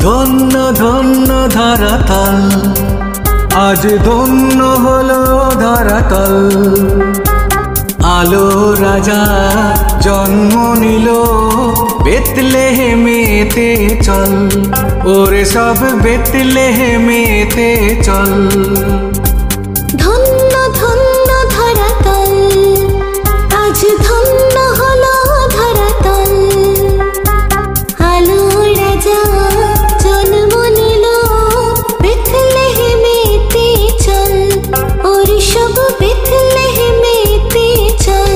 ধন্য ধন্য ধরাতল, আজ ধন্য হলো ধরাতল। আলো রাজা জন্ম নিল বেতলেহেমেতে চল, ওরে সব বেতলেহেমেতে চল। ধন্য ধন্য ধরাতল, আজ ধন্য হলো ধরাতল। আলো রাজা জন্ম নিল বেতলেহেমেতে চল, ওরে সব বেতলেহেমেতে চল।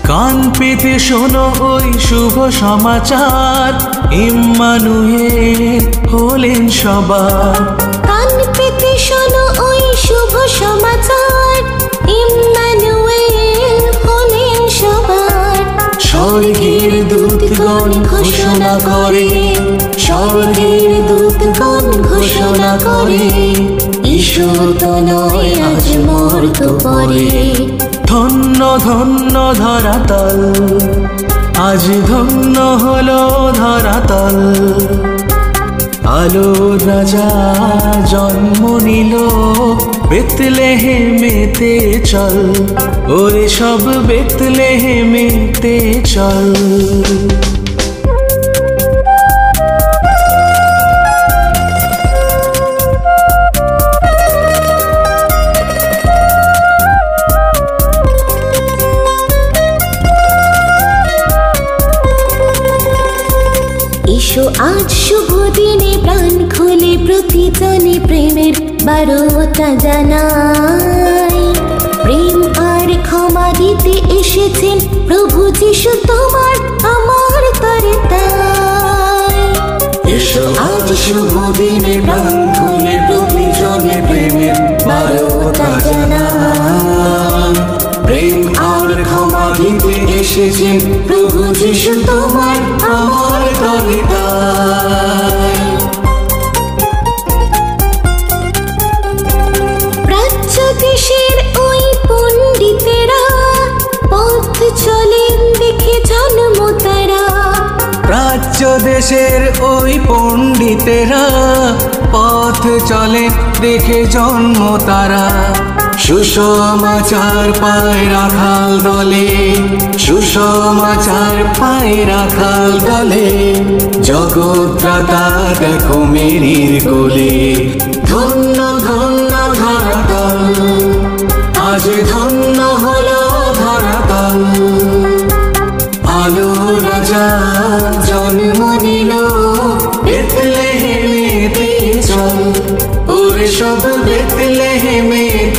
কান পেতে শোনো ওই শুভ সমাচার, ইম্মানুয়েল হলেন সবার। কান পেতে শোনো ওই শুভ সমাচার, ইম্মানুয়েল হলেন সবার। স্বর্গের দূতগণ ঘোষণা করে, স্বর্গের দূতগণ ঘোষণা করে, ঈশ্বর তো নয় আজ মর্ত পরে। ধন্য ধন্য ধরাতল, আজ ধন্য হলো ধরাতল। আলো রাজা জন্ম নিল বেতলেহেমেতে চল, ওরে সব বেতলেহেমেতে চল। এসো আজ শুভ দিনে প্রাণ খুলে প্রতিজনে প্রেমের বারতা জানাই। প্রেম আর ক্ষমা দিতে এসেছেন প্রভু যিশু তোমার আমার তরে তাই। এসো আজ শুভ দিনে প্রাণ খুলে প্রতিজনে প্রেমের বারতা জানাই। প্রেম আর ক্ষমা দিতে এসেছেন প্রভু যিশু তোমার আমার তরে তাই। প্রাচ্য দেশের ওই পণ্ডিতেরা পথ চলেন দেখে জন্ম তারা। প্রাচ্য দেশের ওই পণ্ডিতেরা পথ চলে দেখে জন্ম তারা। সুসমাচার পায় রাখাল দলে, সুসমাচার পায় রাখাল দলে। জগৎদাতা দেখো মেরির কোলে। ধন্য ধন্য ধরাতল, আজ ধন্য হলো ধরাতল। আলো রাজা জন্ম নিল বেতলেহেমেতে চল, ওরে সব বেতলেহেমেতে